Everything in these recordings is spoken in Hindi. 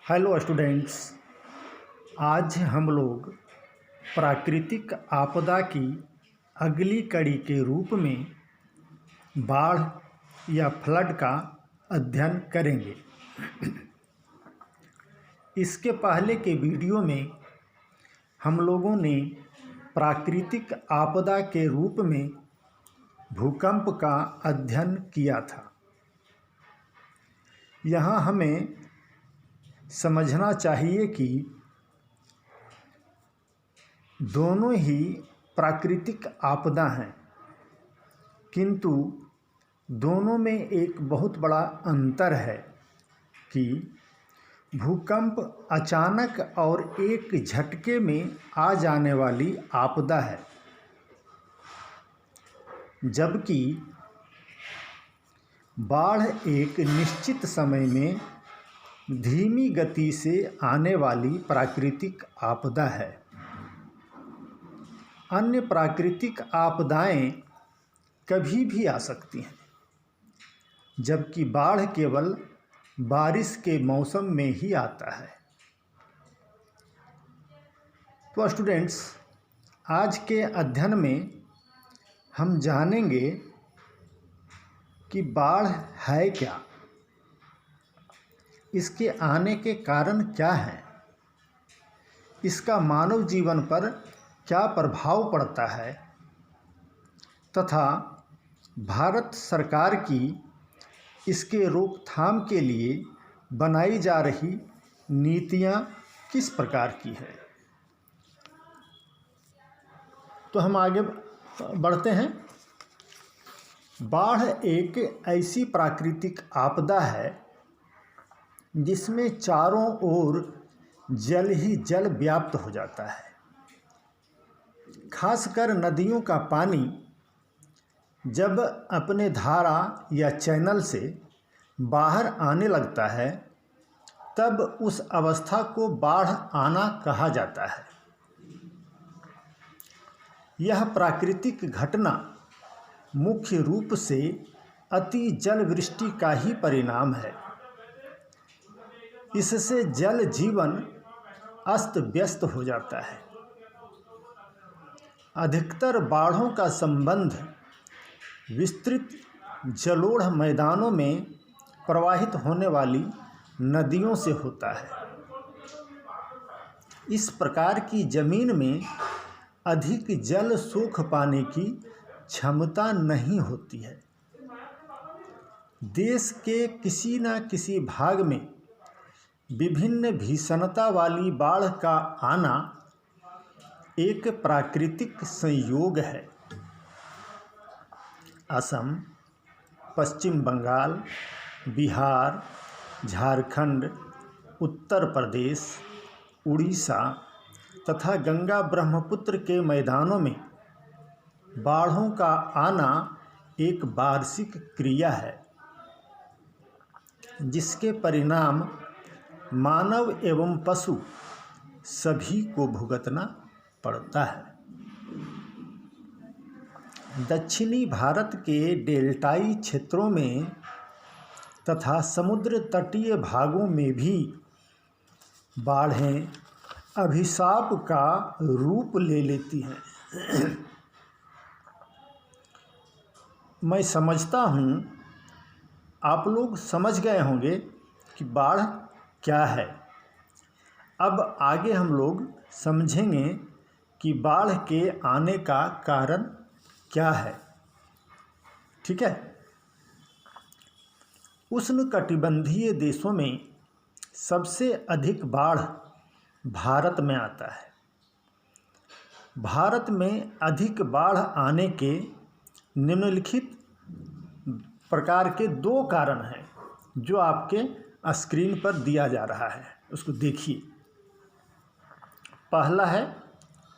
हेलो स्टूडेंट्स, आज हम लोग प्राकृतिक आपदा की अगली कड़ी के रूप में बाढ़ या फ्लड का अध्ययन करेंगे। इसके पहले के वीडियो में हम लोगों ने प्राकृतिक आपदा के रूप में भूकंप का अध्ययन किया था। यहाँ हमें समझना चाहिए कि दोनों ही प्राकृतिक आपदा हैं, किंतु दोनों में एक बहुत बड़ा अंतर है कि भूकंप अचानक और एक झटके में आ जाने वाली आपदा है, जबकि बाढ़ एक निश्चित समय में धीमी गति से आने वाली प्राकृतिक आपदा है। अन्य प्राकृतिक आपदाएं कभी भी आ सकती हैं, जबकि बाढ़ केवल बारिश के मौसम में ही आता है। तो स्टूडेंट्स, आज के अध्ययन में हम जानेंगे कि बाढ़ है क्या, इसके आने के कारण क्या हैं, इसका मानव जीवन पर क्या प्रभाव पड़ता है तथा भारत सरकार की इसके रोकथाम के लिए बनाई जा रही नीतियां किस प्रकार की है। तो हम आगे बढ़ते हैं। बाढ़ एक ऐसी प्राकृतिक आपदा है जिसमें चारों ओर जल ही जल व्याप्त हो जाता है। खासकर नदियों का पानी जब अपने धारा या चैनल से बाहर आने लगता है, तब उस अवस्था को बाढ़ आना कहा जाता है। यह प्राकृतिक घटना मुख्य रूप से अति जल वृष्टि का ही परिणाम है। इससे जल जीवन अस्त व्यस्त हो जाता है। अधिकतर बाढ़ों का संबंध विस्तृत जलोढ़ मैदानों में प्रवाहित होने वाली नदियों से होता है। इस प्रकार की जमीन में अधिक जल सोख पाने की क्षमता नहीं होती है। देश के किसी न किसी भाग में विभिन्न भीषणता वाली बाढ़ का आना एक प्राकृतिक संयोग है। असम, पश्चिम बंगाल, बिहार, झारखंड, उत्तर प्रदेश, उड़ीसा तथा गंगा ब्रह्मपुत्र के मैदानों में बाढ़ों का आना एक वार्षिक क्रिया है, जिसके परिणाम मानव एवं पशु सभी को भुगतना पड़ता है। दक्षिणी भारत के डेल्टाई क्षेत्रों में तथा समुद्र तटीय भागों में भी बाढ़ें अभिशाप का रूप ले लेती हैं। मैं समझता हूँ आप लोग समझ गए होंगे कि बाढ़ क्या है। अब आगे हम लोग समझेंगे कि बाढ़ के आने का कारण क्या है। ठीक है। उष्णकटिबंधीय देशों में सबसे अधिक बाढ़ भारत में आता है। भारत में अधिक बाढ़ आने के निम्नलिखित प्रकार के दो कारण हैं, जो आपके स्क्रीन पर दिया जा रहा है। उसको देखिए। पहला है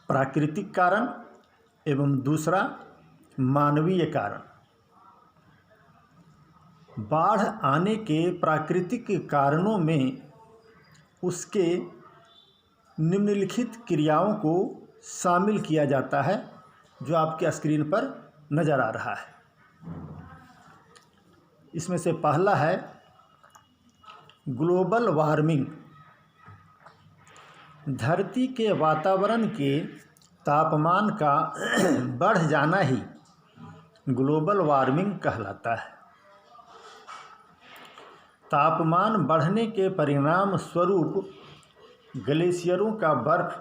प्राकृतिक कारण एवं दूसरा मानवीय कारण। बाढ़ आने के प्राकृतिक कारणों में उसके निम्नलिखित क्रियाओं को शामिल किया जाता है, जो आपके स्क्रीन पर नज़र आ रहा है। इसमें से पहला है ग्लोबल वार्मिंग धरती के वातावरण के तापमान का बढ़ जाना ही ग्लोबल वार्मिंग कहलाता है। तापमान बढ़ने के परिणाम स्वरूप ग्लेशियरों का बर्फ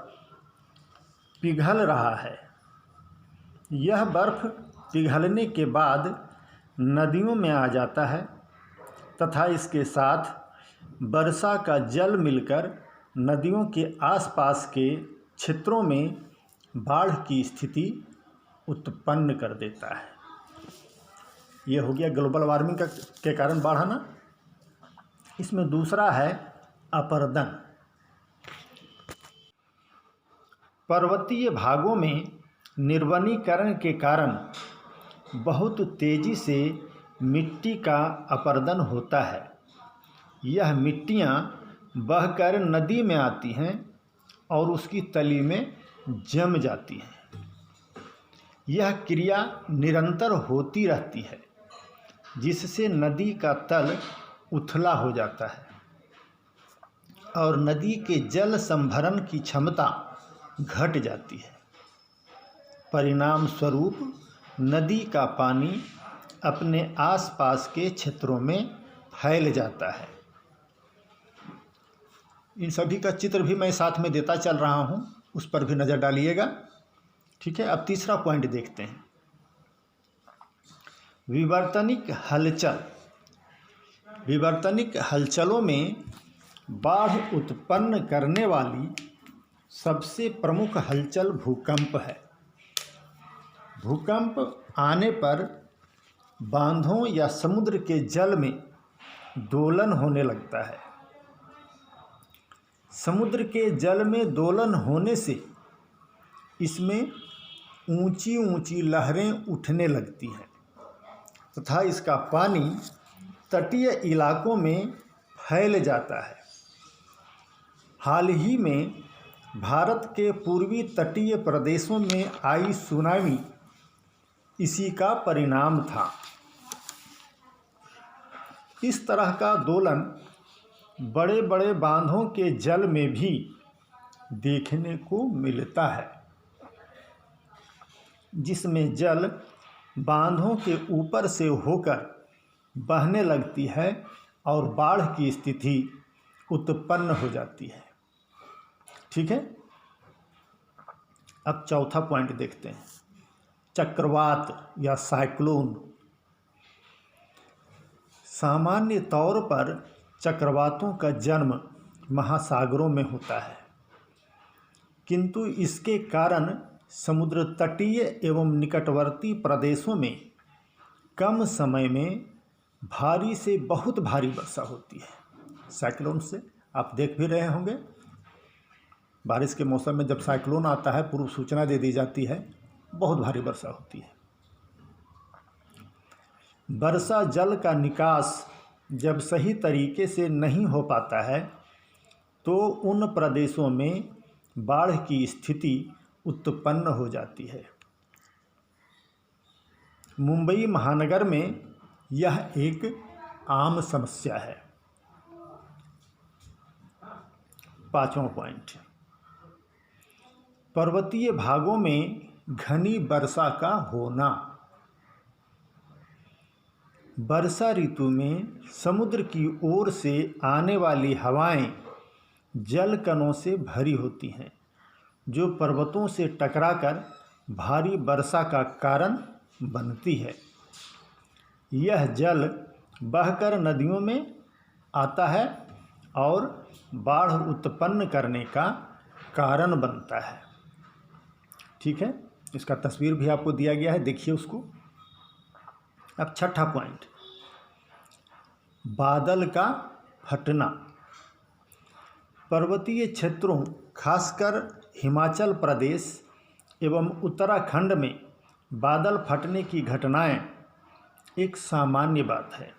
पिघल रहा है। यह बर्फ पिघलने के बाद नदियों में आ जाता है तथा इसके साथ वर्षा का जल मिलकर नदियों के आसपास के क्षेत्रों में बाढ़ की स्थिति उत्पन्न कर देता है। यह हो गया ग्लोबल वार्मिंग के कारण बाढ़ आना। इसमें दूसरा है अपरदन। पर्वतीय भागों में निर्वनीकरण के कारण बहुत तेज़ी से मिट्टी का अपरदन होता है। यह मिट्टियाँ बहकर नदी में आती हैं और उसकी तली में जम जाती हैं। यह क्रिया निरंतर होती रहती है जिससे नदी का तल उथला हो जाता है और नदी के जल संभरण की क्षमता घट जाती है। परिणाम स्वरूप नदी का पानी अपने आसपास के क्षेत्रों में फैल जाता है। इन सभी का चित्र भी मैं साथ में देता चल रहा हूँ, उस पर भी नज़र डालिएगा। ठीक है, अब तीसरा पॉइंट देखते हैं। विवर्तनिक हलचल। विवर्तनिक हलचलों में बाढ़ उत्पन्न करने वाली सबसे प्रमुख हलचल भूकंप है। भूकंप आने पर बांधों या समुद्र के जल में दोलन होने लगता है। समुद्र के जल में दोलन होने से इसमें ऊंची ऊंची लहरें उठने लगती हैं तथा इसका पानी तटीय इलाकों में फैल जाता है। हाल ही में भारत के पूर्वी तटीय प्रदेशों में आई सुनामी इसी का परिणाम था। इस तरह का दोलन बड़े बड़े बांधों के जल में भी देखने को मिलता है, जिसमें जल बांधों के ऊपर से होकर बहने लगती है और बाढ़ की स्थिति उत्पन्न हो जाती है। ठीक है, अब चौथा पॉइंट देखते हैं, चक्रवात या साइक्लोन। सामान्य तौर पर चक्रवातों का जन्म महासागरों में होता है, किंतु इसके कारण समुद्र तटीय एवं निकटवर्ती प्रदेशों में कम समय में भारी से बहुत भारी वर्षा होती है। साइक्लोन से आप देख भी रहे होंगे, बारिश के मौसम में जब साइक्लोन आता है पूर्व सूचना दे दी जाती है, बहुत भारी वर्षा होती है। वर्षा जल का निकास जब सही तरीके से नहीं हो पाता है तो उन प्रदेशों में बाढ़ की स्थिति उत्पन्न हो जाती है। मुंबई महानगर में यह एक आम समस्या है। पांचवां पॉइंट, पर्वतीय भागों में घनी वर्षा का होना। वर्षा ऋतु में समुद्र की ओर से आने वाली हवाएं जल कणों से भरी होती हैं, जो पर्वतों से टकराकर भारी वर्षा का कारण बनती है। यह जल बहकर नदियों में आता है और बाढ़ उत्पन्न करने का कारण बनता है। ठीक है, इसका तस्वीर भी आपको दिया गया है, देखिए उसको। अब छठा पॉइंट, बादल का फटना। पर्वतीय क्षेत्रों खासकर हिमाचल प्रदेश एवं उत्तराखंड में बादल फटने की घटनाएं एक सामान्य बात है।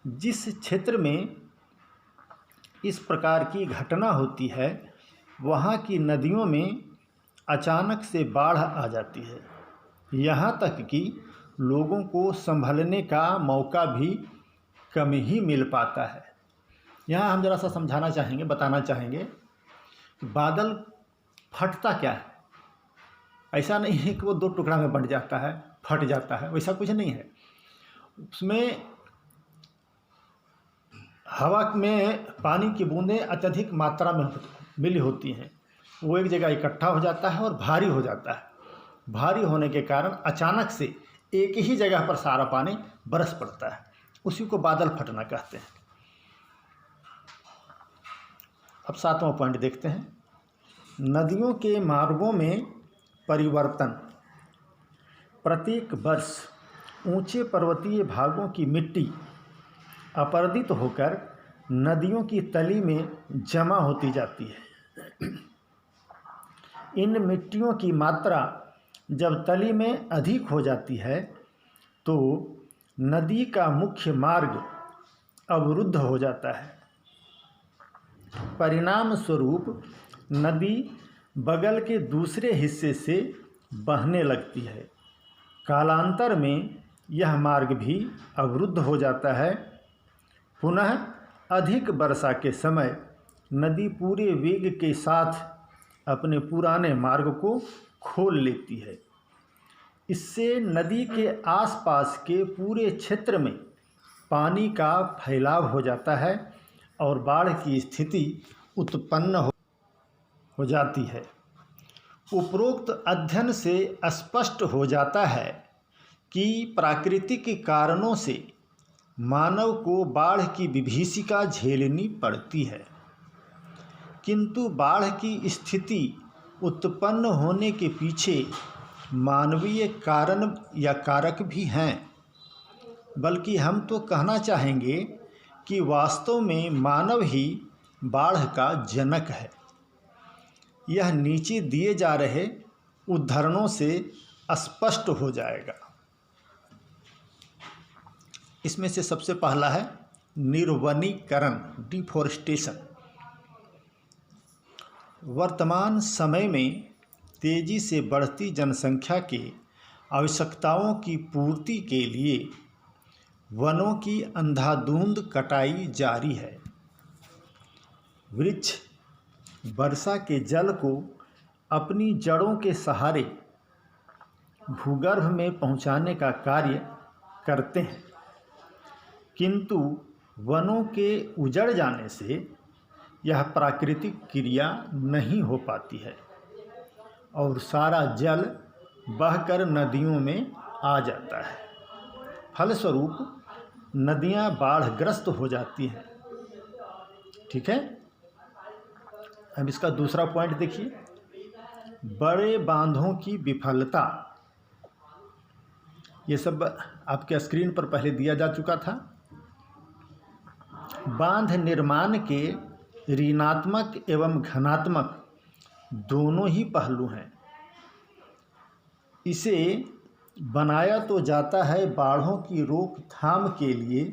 जिस क्षेत्र में इस प्रकार की घटना होती है वहाँ की नदियों में अचानक से बाढ़ आ जाती है, यहाँ तक कि लोगों को संभलने का मौका भी कम ही मिल पाता है। यहाँ हम ज़रा सा समझाना चाहेंगे, बताना चाहेंगे बादल फटता क्या है? ऐसा नहीं है कि वो दो टुकड़ा में बंट जाता है, फट जाता है, वैसा कुछ नहीं है। उसमें हवा में पानी की बूंदें अत्यधिक मात्रा में मिली होती हैं, वो एक जगह इकट्ठा हो जाता है और भारी हो जाता है। भारी होने के कारण अचानक से एक ही जगह पर सारा पानी बरस पड़ता है, उसी को बादल फटना कहते हैं। अब 7वां पॉइंट देखते हैं। नदियों के मार्गों में परिवर्तन। प्रत्येक वर्ष ऊंचे पर्वतीय भागों की मिट्टी अपरदित होकर नदियों की तली में जमा होती जाती है। इन मिट्टियों की मात्रा जब तली में अधिक हो जाती है तो नदी का मुख्य मार्ग अवरुद्ध हो जाता है। परिणाम स्वरूप नदी बगल के दूसरे हिस्से से बहने लगती है। कालांतर में यह मार्ग भी अवरुद्ध हो जाता है। पुनः अधिक वर्षा के समय नदी पूरे वेग के साथ अपने पुराने मार्ग को खोल लेती है। इससे नदी के आसपास के पूरे क्षेत्र में पानी का फैलाव हो जाता है और बाढ़ की स्थिति उत्पन्न हो जाती है। उपरोक्त अध्ययन से स्पष्ट हो जाता है कि प्राकृतिक कारणों से मानव को बाढ़ की विभीषिका झेलनी पड़ती है, किंतु बाढ़ की स्थिति उत्पन्न होने के पीछे मानवीय कारण या कारक भी हैं। बल्कि हम तो कहना चाहेंगे कि वास्तव में मानव ही बाढ़ का जनक है। यह नीचे दिए जा रहे उदाहरणों से स्पष्ट हो जाएगा। इसमें से सबसे पहला है निर्वनीकरण, डिफॉरेस्टेशन। वर्तमान समय में तेजी से बढ़ती जनसंख्या के आवश्यकताओं की पूर्ति के लिए वनों की अंधाधुंध कटाई जारी है। वृक्ष वर्षा के जल को अपनी जड़ों के सहारे भूगर्भ में पहुंचाने का कार्य करते हैं, किंतु वनों के उजड़ जाने से यह प्राकृतिक क्रिया नहीं हो पाती है और सारा जल बहकर नदियों में आ जाता है। फलस्वरूप नदियां बाढ़ग्रस्त हो जाती हैं। ठीक है। अब इसका दूसरा पॉइंट देखिए, बड़े बांधों की विफलता। ये सब आपके स्क्रीन पर पहले दिया जा चुका था। बांध निर्माण के ऋणात्मक एवं धनात्मक दोनों ही पहलू हैं। इसे बनाया तो जाता है बाढ़ों की रोकथाम के लिए,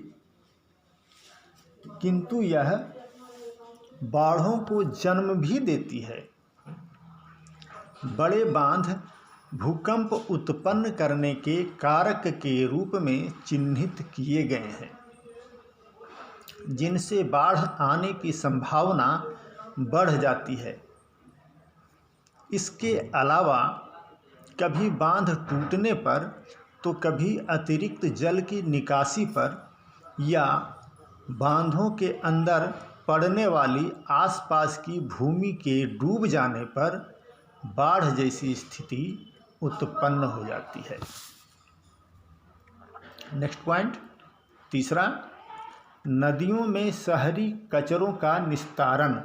किंतु यह बाढ़ों को जन्म भी देती है। बड़े बांध भूकंप उत्पन्न करने के कारक के रूप में चिन्हित किए गए हैं, जिनसे बाढ़ आने की संभावना बढ़ जाती है। इसके अलावा कभी बांध टूटने पर तो कभी अतिरिक्त जल की निकासी पर या बांधों के अंदर पड़ने वाली आसपास की भूमि के डूब जाने पर बाढ़ जैसी स्थिति उत्पन्न हो जाती है। नेक्स्ट पॉइंट, तीसरा, नदियों में शहरी कचरों का निस्तारण।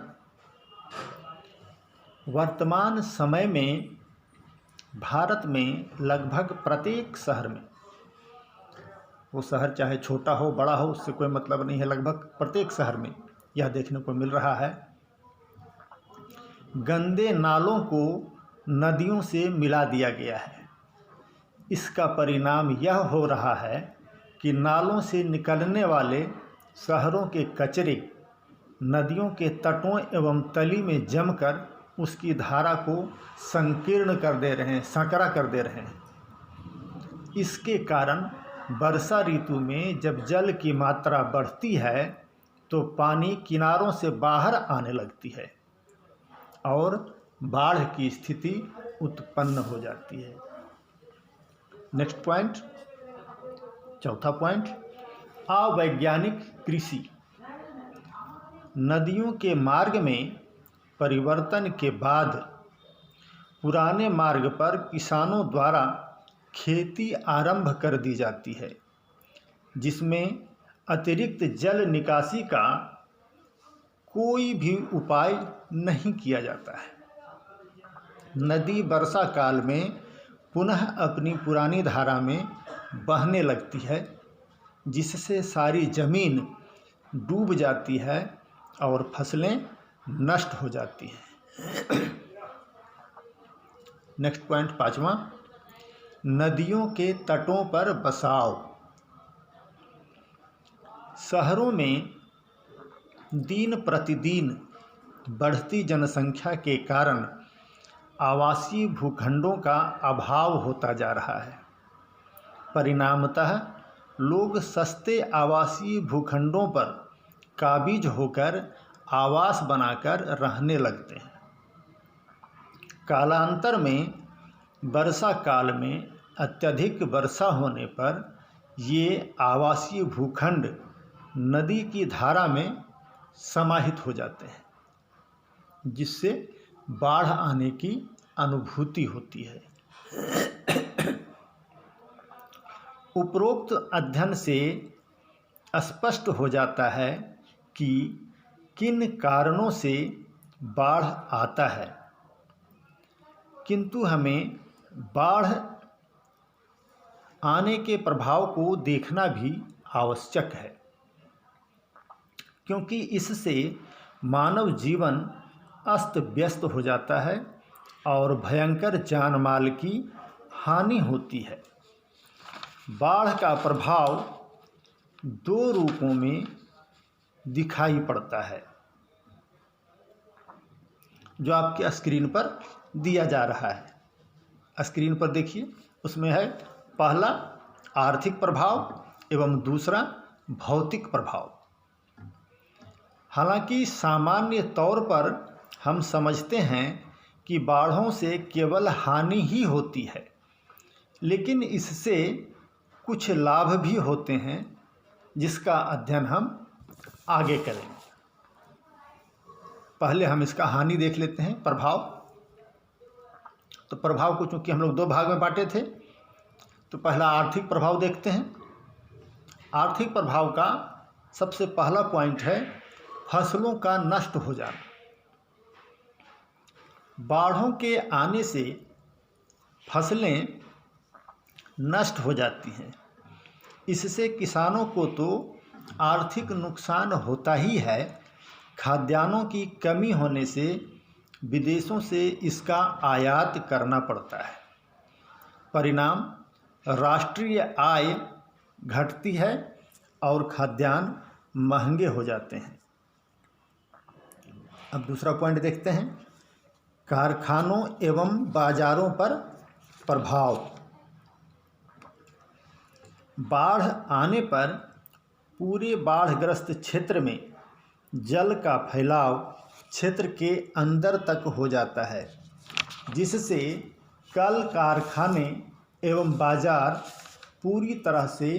वर्तमान समय में भारत में लगभग प्रत्येक शहर में, वो शहर चाहे छोटा हो बड़ा हो उससे कोई मतलब नहीं है, लगभग प्रत्येक शहर में यह देखने को मिल रहा है, गंदे नालों को नदियों से मिला दिया गया है। इसका परिणाम यह हो रहा है कि नालों से निकलने वाले शहरों के कचरे नदियों के तटों एवं तली में जमकर उसकी धारा को संकीर्ण कर दे रहे हैं, संकरा कर दे रहे हैं। इसके कारण वर्षा ऋतु में जब जल की मात्रा बढ़ती है तो पानी किनारों से बाहर आने लगती है। और बाढ़ की स्थिति उत्पन्न हो जाती है। नेक्स्ट पॉइंट, चौथा पॉइंट, अवैज्ञानिक कृषि। नदियों के मार्ग में परिवर्तन के बाद पुराने मार्ग पर किसानों द्वारा खेती आरंभ कर दी जाती है, जिसमें अतिरिक्त जल निकासी का कोई भी उपाय नहीं किया जाता है। नदी वर्षा काल में पुनः अपनी पुरानी धारा में बहने लगती है, जिससे सारी जमीन डूब जाती है और फसलें नष्ट हो जाती हैं। नेक्स्ट पॉइंट, पांचवा, नदियों के तटों पर बसाव। शहरों में दिन प्रतिदिन बढ़ती जनसंख्या के कारण आवासीय भूखंडों का अभाव होता जा रहा है। परिणामतः लोग सस्ते आवासीय भूखंडों पर काबिज होकर आवास बनाकर रहने लगते हैं। कालांतर में वर्षा काल में अत्यधिक वर्षा होने पर ये आवासीय भूखंड नदी की धारा में समाहित हो जाते हैं, जिससे बाढ़ आने की अनुभूति होती है। उपरोक्त अध्ययन से स्पष्ट हो जाता है कि किन कारणों से बाढ़ आता है, किंतु हमें बाढ़ आने के प्रभाव को देखना भी आवश्यक है, क्योंकि इससे मानव जीवन अस्त व्यस्त हो जाता है और भयंकर जान माल की हानि होती है। बाढ़ का प्रभाव दो रूपों में दिखाई पड़ता है, जो आपके स्क्रीन पर दिया जा रहा है। स्क्रीन पर देखिए, उसमें है पहला आर्थिक प्रभाव एवं दूसरा भौतिक प्रभाव। हालांकि सामान्य तौर पर हम समझते हैं कि बाढ़ों से केवल हानि ही होती है, लेकिन इससे कुछ लाभ भी होते हैं, जिसका अध्ययन हम आगे करेंगे। पहले हम इसका हानि देख लेते हैं, प्रभाव। तो प्रभाव को चूँकि हम लोग दो भाग में बांटे थे, तो पहला आर्थिक प्रभाव देखते हैं। आर्थिक प्रभाव का सबसे पहला पॉइंट है फसलों का नष्ट हो जाना। बाढ़ों के आने से फसलें नष्ट हो जाती हैं। इससे किसानों को तो आर्थिक नुकसान होता ही है, खाद्यान्नों की कमी होने से विदेशों से इसका आयात करना पड़ता है। परिणाम, राष्ट्रीय आय घटती है और खाद्यान्न महंगे हो जाते हैं। अब दूसरा पॉइंट देखते हैं, कारखानों एवं बाजारों पर प्रभाव। बाढ़ आने पर पूरे बाढ़ग्रस्त क्षेत्र में जल का फैलाव क्षेत्र के अंदर तक हो जाता है, जिससे कल कारखाने एवं बाजार पूरी तरह से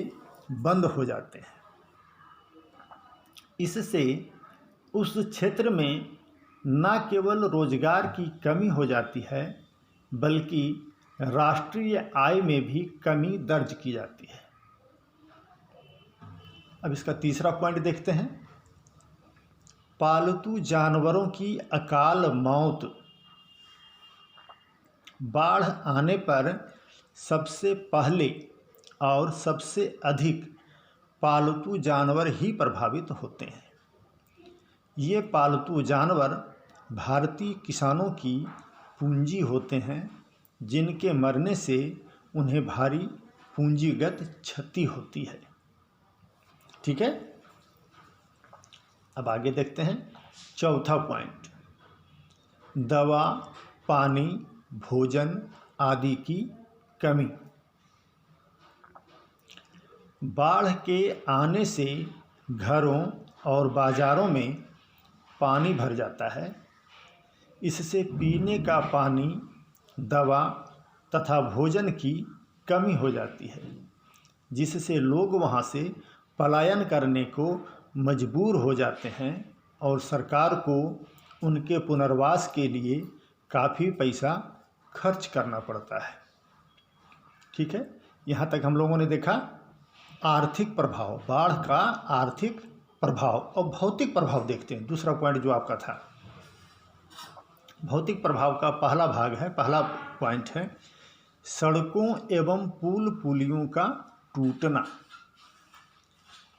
बंद हो जाते हैं। इससे उस क्षेत्र में न केवल रोजगार की कमी हो जाती है, बल्कि राष्ट्रीय आय में भी कमी दर्ज की जाती है। अब इसका तीसरा पॉइंट देखते हैं, पालतू जानवरों की अकाल मौत। बाढ़ आने पर सबसे पहले और सबसे अधिक पालतू जानवर ही प्रभावित होते हैं। ये पालतू जानवर भारतीय किसानों की पूंजी होते हैं, जिनके मरने से उन्हें भारी पूंजीगत क्षति होती है। ठीक है, अब आगे देखते हैं चौथा पॉइंट, दवा, पानी, भोजन आदि की कमी। बाढ़ के आने से घरों और बाजारों में पानी भर जाता है, इससे पीने का पानी, दवा तथा भोजन की कमी हो जाती है, जिससे लोग वहाँ से पलायन करने को मजबूर हो जाते हैं और सरकार को उनके पुनर्वास के लिए काफ़ी पैसा खर्च करना पड़ता है। ठीक है, यहाँ तक हम लोगों ने देखा आर्थिक प्रभाव, बाढ़ का आर्थिक प्रभाव। और भौतिक प्रभाव देखते हैं, दूसरा पॉइंट जो आपका था। भौतिक प्रभाव का पहला भाग है, पहला पॉइंट है सड़कों एवं पुल पुलियों का टूटना।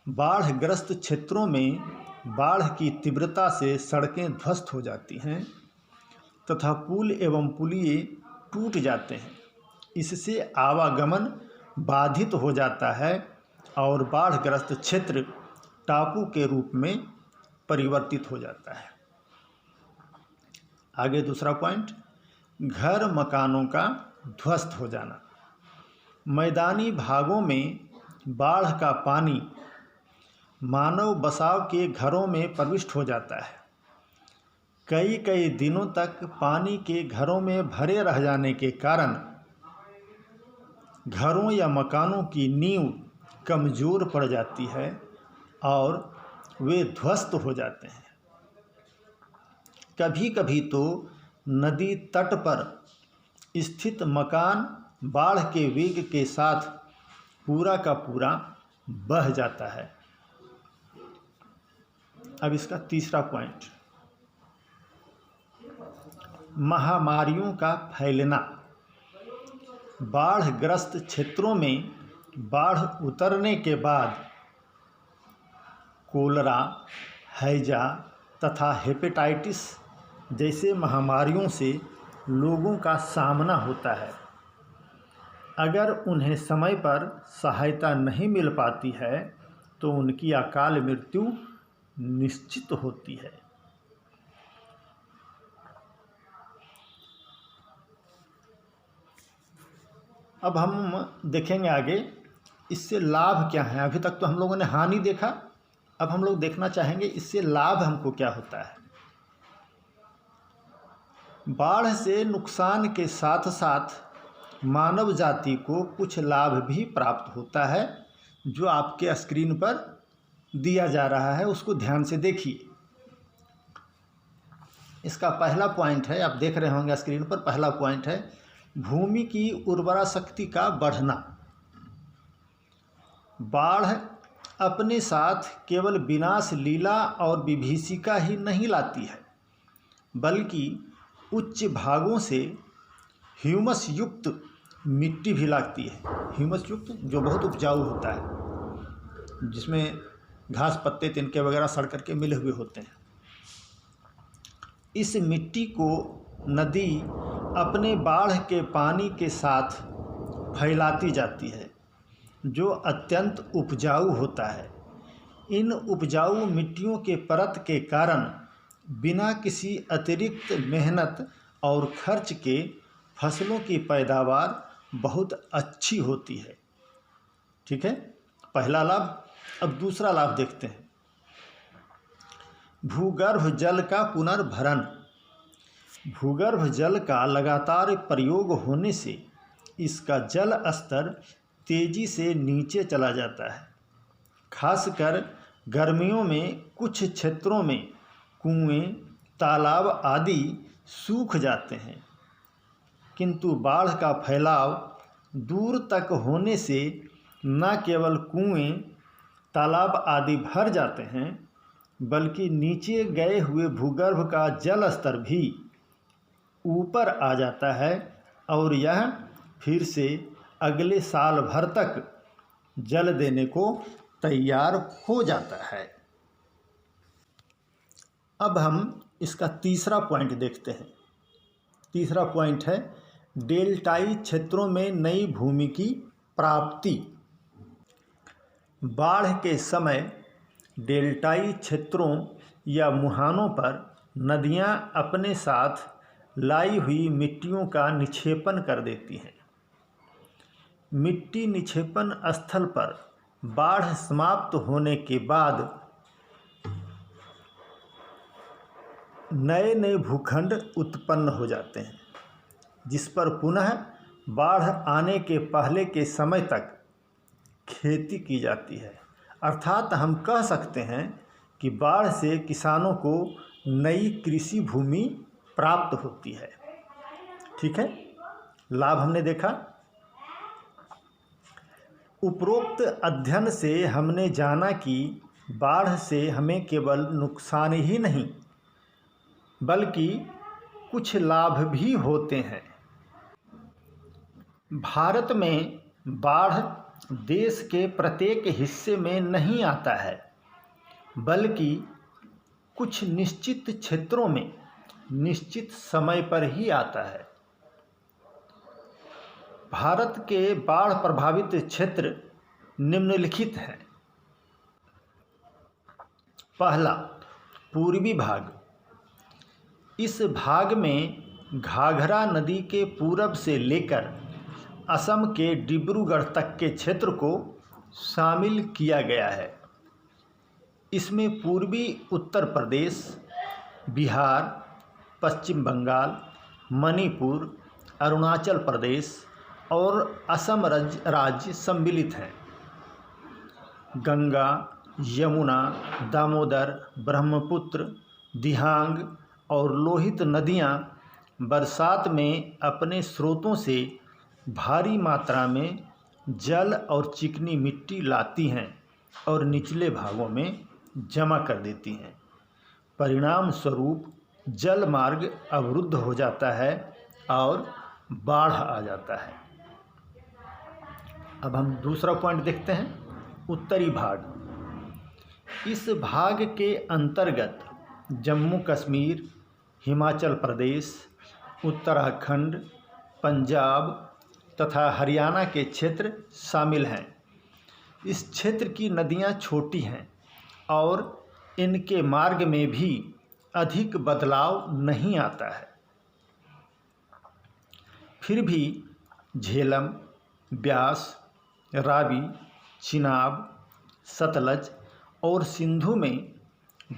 बाढ़ग्रस्त क्षेत्रों में बाढ़ की तीव्रता से सड़कें ध्वस्त हो जाती हैं तथा पुल एवं पुलिये टूट जाते हैं। इससे आवागमन बाधित हो जाता है और बाढ़ग्रस्त क्षेत्र टापू के रूप में परिवर्तित हो जाता है। आगे दूसरा पॉइंट, घर मकानों का ध्वस्त हो जाना। मैदानी भागों में बाढ़ का पानी मानव बसाव के घरों में प्रविष्ट हो जाता है। कई कई दिनों तक पानी के घरों में भरे रह जाने के कारण घरों या मकानों की नींव कमज़ोर पड़ जाती है और वे ध्वस्त हो जाते हैं। कभी कभी तो नदी तट पर स्थित मकान बाढ़ के वेग के साथ पूरा का पूरा बह जाता है। अब इसका तीसरा पॉइंट, महामारियों का फैलना। बाढ़ग्रस्त क्षेत्रों में बाढ़ उतरने के बाद कोलरा, हैजा तथा हेपेटाइटिस जैसे महामारियों से लोगों का सामना होता है। अगर उन्हें समय पर सहायता नहीं मिल पाती है तो उनकी अकाल मृत्यु निश्चित होती है। अब हम देखेंगे आगे इससे लाभ क्या है। अभी तक तो हम लोगों ने हानि देखा, अब हम लोग देखना चाहेंगे इससे लाभ हमको क्या होता है। बाढ़ से नुकसान के साथ साथ मानव जाति को कुछ लाभ भी प्राप्त होता है, जो आपके स्क्रीन पर दिया जा रहा है, उसको ध्यान से देखिए। इसका पहला पॉइंट है, आप देख रहे होंगे स्क्रीन पर, पहला पॉइंट है भूमि की उर्वरा शक्ति का बढ़ना। बाढ़ अपने साथ केवल विनाश लीला और विभीषिका ही नहीं लाती है, बल्कि उच्च भागों से ह्यूमस युक्त मिट्टी भी लाती है। ह्यूमस युक्त जो बहुत उपजाऊ होता है, जिसमें घास पत्ते तिनके वगैरह सड़ करके मिले हुए होते हैं। इस मिट्टी को नदी अपने बाढ़ के पानी के साथ फैलाती जाती है, जो अत्यंत उपजाऊ होता है। इन उपजाऊ मिट्टियों के परत के कारण बिना किसी अतिरिक्त मेहनत और खर्च के फसलों की पैदावार बहुत अच्छी होती है। ठीक है, पहला लाभ। अब दूसरा लाभ देखते हैं, भूगर्भ जल का पुनर्भरण। भूगर्भ जल का लगातार प्रयोग होने से इसका जल स्तर तेजी से नीचे चला जाता है। खासकर गर्मियों में कुछ क्षेत्रों में कुएं, तालाब आदि सूख जाते हैं, किंतु बाढ़ का फैलाव दूर तक होने से न केवल कुएं, तालाब आदि भर जाते हैं, बल्कि नीचे गए हुए भूगर्भ का जल स्तर भी ऊपर आ जाता है और यह फिर से अगले साल भर तक जल देने को तैयार हो जाता है। अब हम इसका तीसरा पॉइंट देखते हैं। तीसरा पॉइंट है डेल्टाई क्षेत्रों में नई भूमि की प्राप्ति। बाढ़ के समय डेल्टाई क्षेत्रों या मुहानों पर नदियां अपने साथ लाई हुई मिट्टियों का निक्षेपण कर देती हैं। मिट्टी निक्षेपण स्थल पर बाढ़ समाप्त होने के बाद नए नए भूखंड उत्पन्न हो जाते हैं, जिस पर पुनः बाढ़ आने के पहले के समय तक खेती की जाती है। अर्थात हम कह सकते हैं कि बाढ़ से किसानों को नई कृषि भूमि प्राप्त होती है। ठीक है, लाभ हमने देखा। उपरोक्त अध्ययन से हमने जाना कि बाढ़ से हमें केवल नुकसान ही नहीं बल्कि कुछ लाभ भी होते हैं। भारत में बाढ़ देश के प्रत्येक हिस्से में नहीं आता है, बल्कि कुछ निश्चित क्षेत्रों में निश्चित समय पर ही आता है। भारत के बाढ़ प्रभावित क्षेत्र निम्नलिखित हैं। पहला, पूर्वी भाग। इस भाग में घाघरा नदी के पूरब से लेकर असम के डिब्रूगढ़ तक के क्षेत्र को शामिल किया गया है। इसमें पूर्वी उत्तर प्रदेश, बिहार, पश्चिम बंगाल, मणिपुर, अरुणाचल प्रदेश और असम राज्य सम्मिलित हैं। गंगा, यमुना, दामोदर, ब्रह्मपुत्र, दिहांग और लोहित नदियाँ बरसात में अपने स्रोतों से भारी मात्रा में जल और चिकनी मिट्टी लाती हैं और निचले भागों में जमा कर देती हैं। परिणाम स्वरूप जल मार्ग अवरुद्ध हो जाता है और बाढ़ आ जाता है। अब हम दूसरा पॉइंट देखते हैं, उत्तरी भाग। इस भाग के अंतर्गत जम्मू कश्मीर, हिमाचल प्रदेश, उत्तराखंड, पंजाब तथा हरियाणा के क्षेत्र शामिल हैं। इस क्षेत्र की नदियाँ छोटी हैं और इनके मार्ग में भी अधिक बदलाव नहीं आता है। फिर भी झेलम, ब्यास, रावी, चिनाब, सतलज और सिंधु में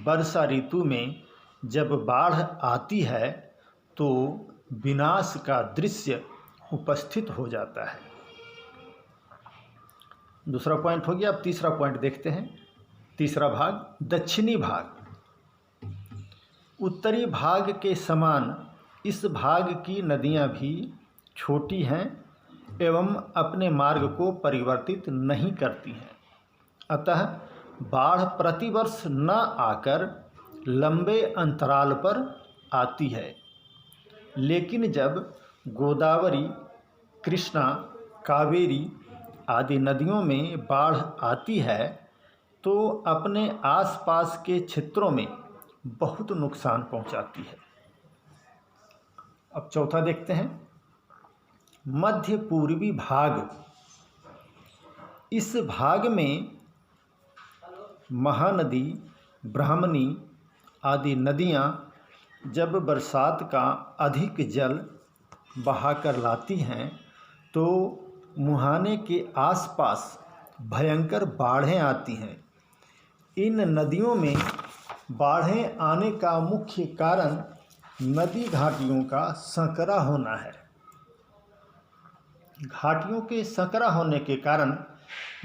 वर्षा ऋतु में जब बाढ़ आती है तो विनाश का दृश्य उपस्थित हो जाता है। दूसरा पॉइंट हो गया। अब तीसरा पॉइंट देखते हैं। तीसरा भाग, दक्षिणी भाग। उत्तरी भाग के समान इस भाग की नदियाँ भी छोटी हैं एवं अपने मार्ग को परिवर्तित नहीं करती हैं। अतः बाढ़ प्रतिवर्ष न आकर लंबे अंतराल पर आती है। लेकिन जब गोदावरी, कृष्णा, कावेरी आदि नदियों में बाढ़ आती है तो अपने आसपास के क्षेत्रों में बहुत नुकसान पहुंचाती है। अब चौथा देखते हैं, मध्य पूर्वी भाग। इस भाग में महानदी, ब्राह्मणी आदि नदियाँ जब बरसात का अधिक जल बहाकर लाती हैं तो मुहाने के आसपास भयंकर बाढ़ें आती हैं। इन नदियों में बाढ़ें आने का मुख्य कारण नदी घाटियों का संकरा होना है। घाटियों के संकरा होने के कारण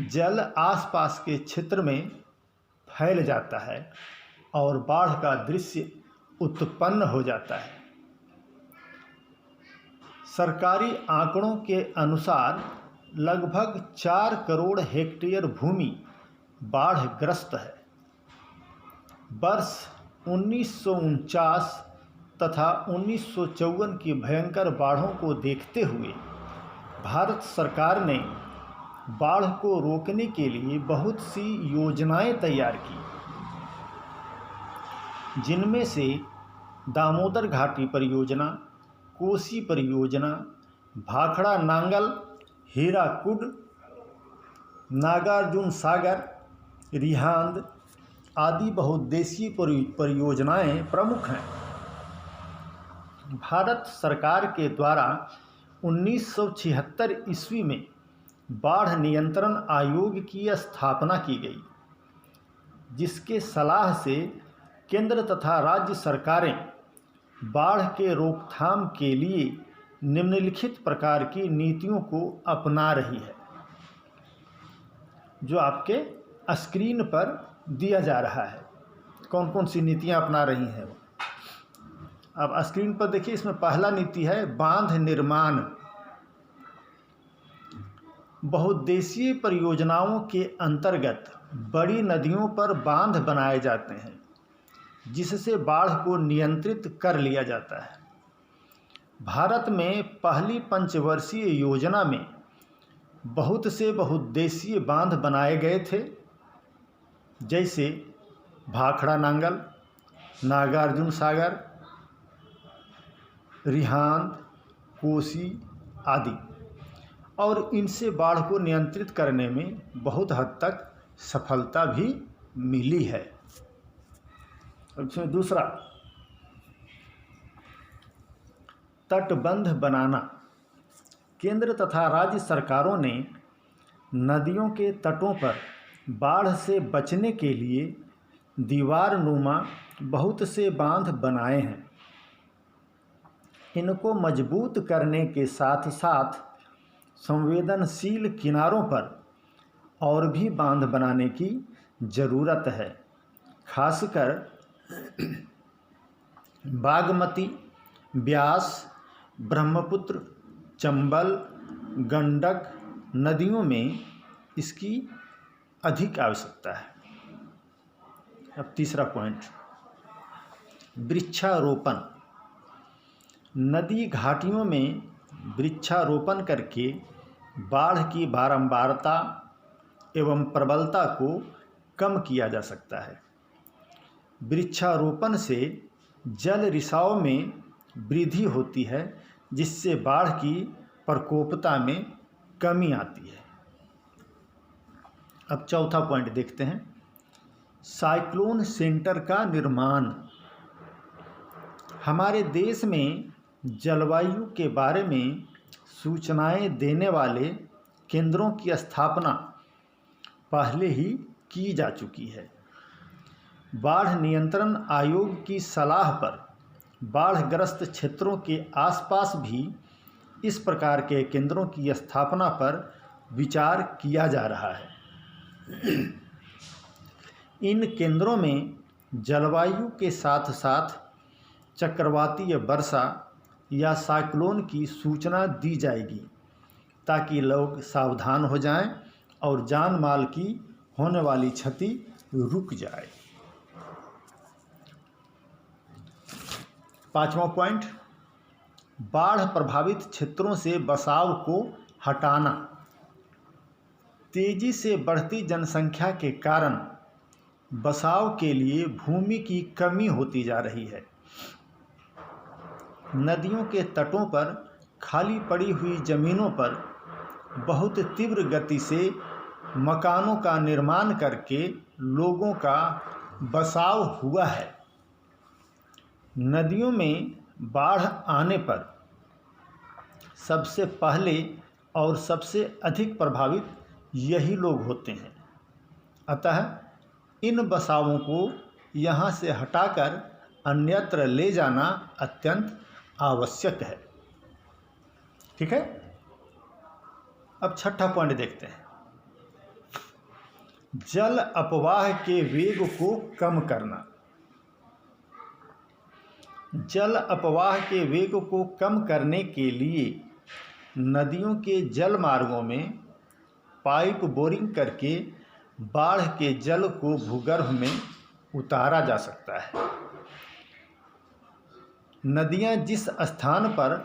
जल आसपास के क्षेत्र में फैल जाता है और बाढ़ का दृश्य उत्पन्न हो जाता है। सरकारी आंकड़ों के अनुसार लगभग 4 करोड़ हेक्टेयर भूमि बाढ़ग्रस्त है। वर्ष 1949 तथा 1954 की भयंकर बाढ़ों को देखते हुए भारत सरकार ने बाढ़ को रोकने के लिए बहुत सी योजनाएं तैयार की, जिनमें से दामोदर घाटी परियोजना, कोसी परियोजना, भाखड़ा नांगल, हीराकुड, नागार्जुन सागर, रिहांद आदि बहुउद्देशीय परियोजनाएं प्रमुख हैं। भारत सरकार के द्वारा 1976 ईस्वी में बाढ़ नियंत्रण आयोग की स्थापना की गई, जिसके सलाह से केंद्र तथा राज्य सरकारें बाढ़ के रोकथाम के लिए निम्नलिखित प्रकार की नीतियों को अपना रही है, जो आपके स्क्रीन पर दिया जा रहा है। कौन कौन सी नीतियां अपना रही हैं अब स्क्रीन पर देखिए। इसमें पहला नीति है बांध निर्माण। बहुउद्देशीय परियोजनाओं के अंतर्गत बड़ी नदियों पर बांध बनाए जाते हैं, जिससे बाढ़ को नियंत्रित कर लिया जाता है। भारत में पहली पंचवर्षीय योजना में बहुत से बहुउद्देशीय बांध बनाए गए थे, जैसे भाखड़ा नांगल, नागार्जुन सागर, रिहांद, कोसी आदि, और इनसे बाढ़ को नियंत्रित करने में बहुत हद तक सफलता भी मिली है। इसमें दूसरा, तटबंध बनाना। केंद्र तथा राज्य सरकारों ने नदियों के तटों पर बाढ़ से बचने के लिए दीवार नुमा बहुत से बांध बनाए हैं। इनको मजबूत करने के साथ साथ संवेदनशील किनारों पर और भी बांध बनाने की ज़रूरत है। खासकर बागमती, ब्यास, ब्रह्मपुत्र, चंबल, गंडक नदियों में इसकी अधिक आवश्यकता है। अब तीसरा पॉइंट, वृक्षारोपण। नदी घाटियों में वृक्षारोपण करके बाढ़ की बारंबारता एवं प्रबलता को कम किया जा सकता है। वृक्षारोपण से जल रिसाव में वृद्धि होती है, जिससे बाढ़ की प्रकोपता में कमी आती है। अब चौथा पॉइंट देखते हैं, साइक्लोन सेंटर का निर्माण। हमारे देश में जलवायु के बारे में सूचनाएं देने वाले केंद्रों की स्थापना पहले ही की जा चुकी है। बाढ़ नियंत्रण आयोग की सलाह पर बाढ़ग्रस्त क्षेत्रों के आसपास भी इस प्रकार के केंद्रों की स्थापना पर विचार किया जा रहा है। इन केंद्रों में जलवायु के साथ साथ चक्रवातीय वर्षा या साइक्लोन की सूचना दी जाएगी, ताकि लोग सावधान हो जाएं और जान माल की होने वाली क्षति रुक जाए। पांचवा पॉइंट, बाढ़ प्रभावित क्षेत्रों से बसाव को हटाना। तेजी से बढ़ती जनसंख्या के कारण बसाव के लिए भूमि की कमी होती जा रही है। नदियों के तटों पर खाली पड़ी हुई जमीनों पर बहुत तीव्र गति से मकानों का निर्माण करके लोगों का बसाव हुआ है। नदियों में बाढ़ आने पर सबसे पहले और सबसे अधिक प्रभावित यही लोग होते हैं। अतः इन बसावों को यहाँ से हटाकर अन्यत्र ले जाना अत्यंत आवश्यक है। ठीक है। अब छठा पॉइंट देखते हैं, जल अपवाह के वेग को कम करना। जल अपवाह के वेग को कम करने के लिए नदियों के जल मार्गों में पाइप बोरिंग करके बाढ़ के जल को भूगर्भ में उतारा जा सकता है। नदियां जिस स्थान पर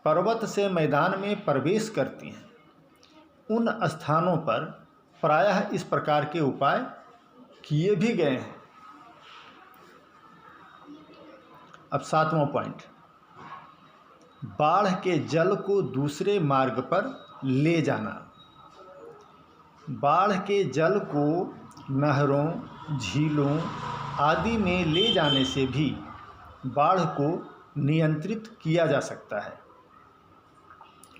पर्वत से मैदान में प्रवेश करती हैं, उन स्थानों पर प्रायः इस प्रकार के उपाय किए भी गए हैं। अब सातवां पॉइंट, बाढ़ के जल को दूसरे मार्ग पर ले जाना। बाढ़ के जल को नहरों, झीलों आदि में ले जाने से भी बाढ़ को नियंत्रित किया जा सकता है।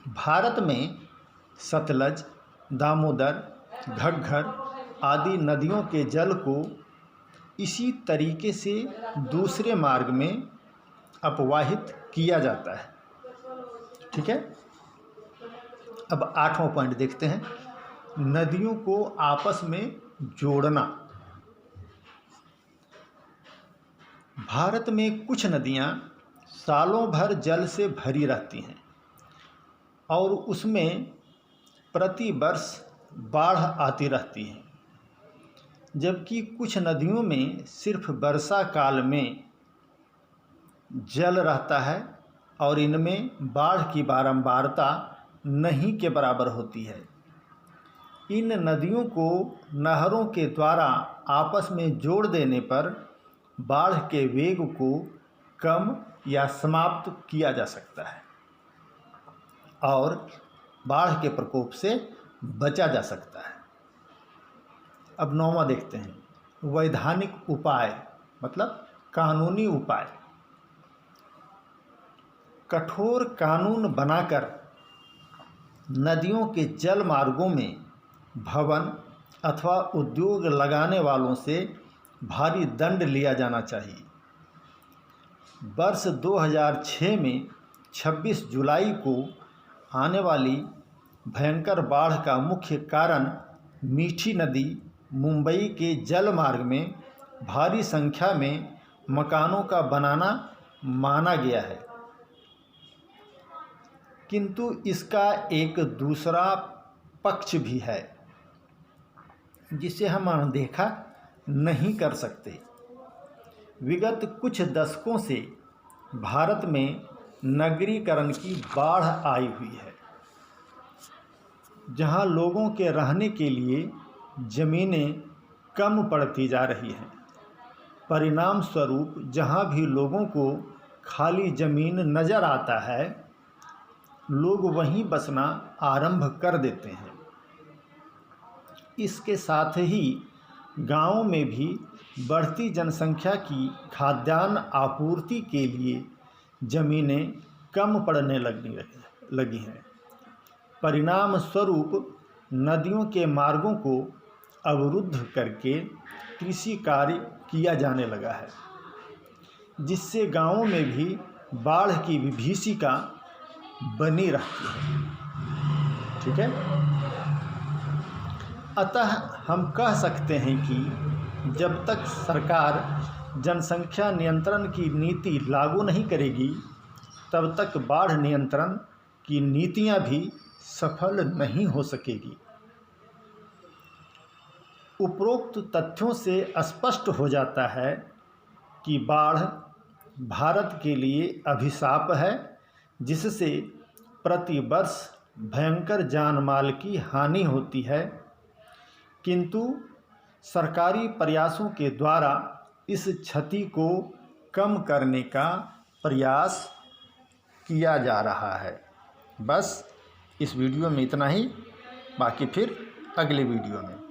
भारत में सतलज, दामोदर, घग्गर आदि नदियों के जल को इसी तरीके से दूसरे मार्ग में अपवाहित किया जाता है। ठीक है, अब 8वां पॉइंट देखते हैं, नदियों को आपस में जोड़ना। भारत में कुछ नदियां सालों भर जल से भरी रहती हैं और उसमें प्रतिवर्ष बाढ़ आती रहती है, जबकि कुछ नदियों में सिर्फ वर्षा काल में जल रहता है और इनमें बाढ़ की बारंबारता नहीं के बराबर होती है। इन नदियों को नहरों के द्वारा आपस में जोड़ देने पर बाढ़ के वेग को कम या समाप्त किया जा सकता है और बाढ़ के प्रकोप से बचा जा सकता है। अब 9वां देखते हैं, वैधानिक उपाय मतलब कानूनी उपाय। कठोर कानून बनाकर नदियों के जल मार्गों में भवन अथवा उद्योग लगाने वालों से भारी दंड लिया जाना चाहिए। वर्ष 2006 में 26 जुलाई को आने वाली भयंकर बाढ़ का मुख्य कारण मीठी नदी मुंबई के जल मार्ग में भारी संख्या में मकानों का बनाना माना गया है, किंतु इसका एक दूसरा पक्ष भी है जिसे हम अनदेखा नहीं कर सकते। विगत कुछ दशकों से भारत में नगरीकरण की बाढ़ आई हुई है, जहां लोगों के रहने के लिए ज़मीनें कम पड़ती जा रही हैं। परिणाम स्वरूप जहां भी लोगों को खाली ज़मीन नज़र आता है, लोग वहीं बसना आरंभ कर देते हैं। इसके साथ ही गांवों में भी बढ़ती जनसंख्या की खाद्यान्न आपूर्ति के लिए ज़मीनें कम पड़ने लगी हैं। परिणाम स्वरूप नदियों के मार्गों को अवरुद्ध करके कृषि कार्य किया जाने लगा है, जिससे गांवों में भी बाढ़ की विभीषिका बनी रहती है। ठीक है, अतः हम कह सकते हैं कि जब तक सरकार जनसंख्या नियंत्रण की नीति लागू नहीं करेगी, तब तक बाढ़ नियंत्रण की नीतियां भी सफल नहीं हो सकेगी। उपरोक्त तथ्यों से स्पष्ट हो जाता है कि बाढ़ भारत के लिए अभिशाप है, जिससे प्रतिवर्ष भयंकर जान माल की हानि होती है, किंतु सरकारी प्रयासों के द्वारा इस क्षति को कम करने का प्रयास किया जा रहा है। बस इस वीडियो में इतना ही, बाकी फिर अगले वीडियो में।